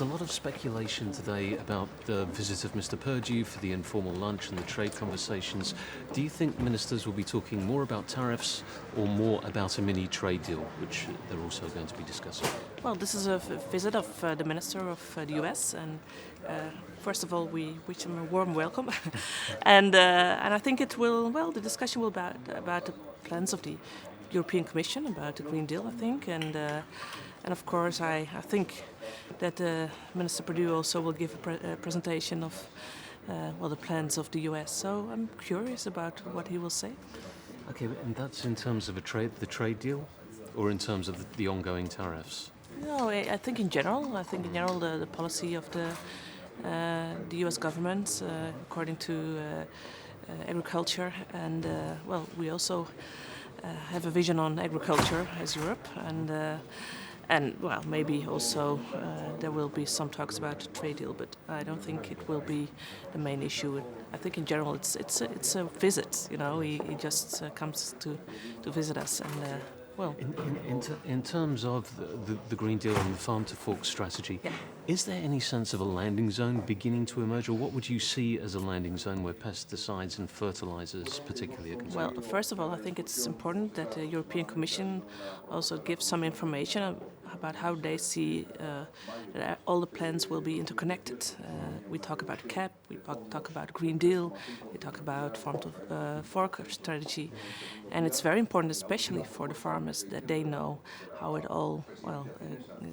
A lot of speculation today about the visit of Mr. Perdue for the informal lunch and the trade conversations. Do you think ministers will be talking more about tariffs or more about a mini trade deal, which they're also going to be discussing? Well, this is a visit of the Minister of the US, and first of all, we wish him a warm welcome. and I think it will. Well, the discussion will about the plans of the European Commission about the Green Deal, I think, and of course, I think that Minister Perdue also will give a presentation of the plans of the US. So I'm curious about what he will say. Okay, and that's in terms of the trade deal, or in terms of the ongoing tariffs? No, I think in general. The policy of the U.S. government, according to agriculture, and we also have a vision on agriculture as Europe, and maybe also there will be some talks about the trade deal, but I don't think it will be the main issue. I think in general it's a visit. He just comes to visit us, and. In terms of the Green Deal and the Farm to Fork strategy, Yeah. Is there any sense of a landing zone beginning to emerge, or what would you see as a landing zone where pesticides and fertilisers particularly are concerned? Well, first of all, I think it's important that the European Commission also gives some information about how they see that all the plans will be interconnected. We talk about CAP, we talk about Green Deal, we talk about Farm to Fork strategy, and it's very important, especially for the farmers, that they know how it all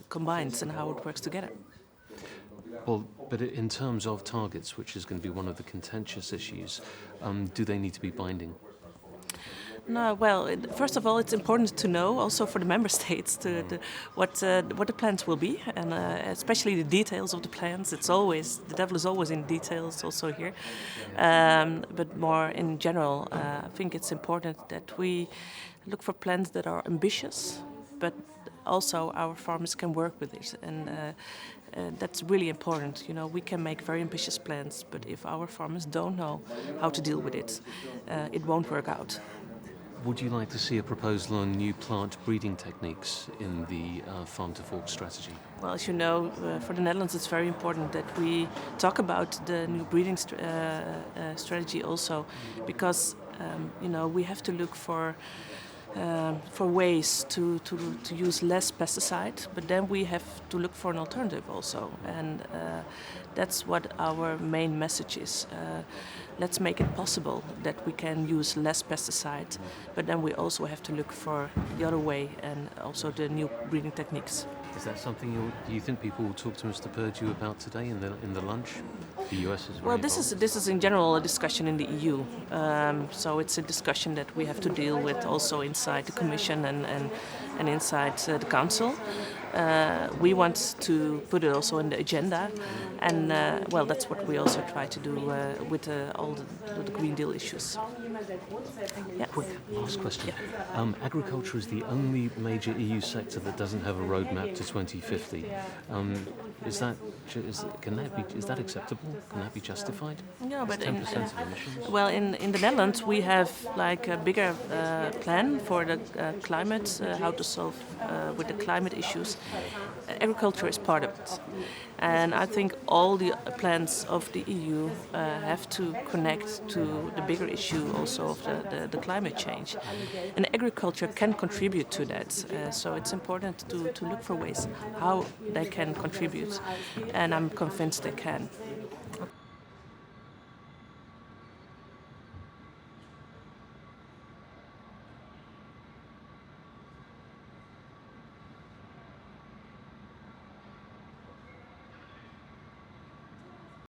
combines and how it works together. Well, but in terms of targets, which is going to be one of the contentious issues, do they need to be binding? No, first of all, it's important to know also for the member states what the plans will be, and especially the details of the plans. The devil is always in details, also here. But more in general, I think it's important that we look for plans that are ambitious, but also our farmers can work with it, and that's really important. We can make very ambitious plans, but if our farmers don't know how to deal with it, it won't work out. Would you like to see a proposal on new plant breeding techniques in the Farm to Fork strategy? Well, as you know, for the Netherlands it's very important that we talk about the new breeding strategy also, because we have to look for ways to use less pesticide, but then we have to look for an alternative also, and that's what our main message is. Let's make it possible that we can use less pesticide, but then we also have to look for the other way and also the new breeding techniques. Is that something do you think people will talk to Mr. Perdue about today in the lunch? The US is very involved. This is in general a discussion in the EU, so it's a discussion that we have to deal with also inside the Commission and inside the Council. We want to put it also in the agenda, and that's what we also try to do with all the Green Deal issues. Yeah. Quick last question. Yeah. Agriculture is the only major EU sector that doesn't have a roadmap to 2050. Is that acceptable? Can that be justified? No, but 10% of emissions. Well, in the Netherlands we have like a bigger plan for the climate, how to solve with the climate issues. Agriculture is part of it, and I think all the plans of the EU have to connect to the bigger issue also of the climate change, and agriculture can contribute to that. So it's important to look for ways how they can contribute, and I'm convinced they can.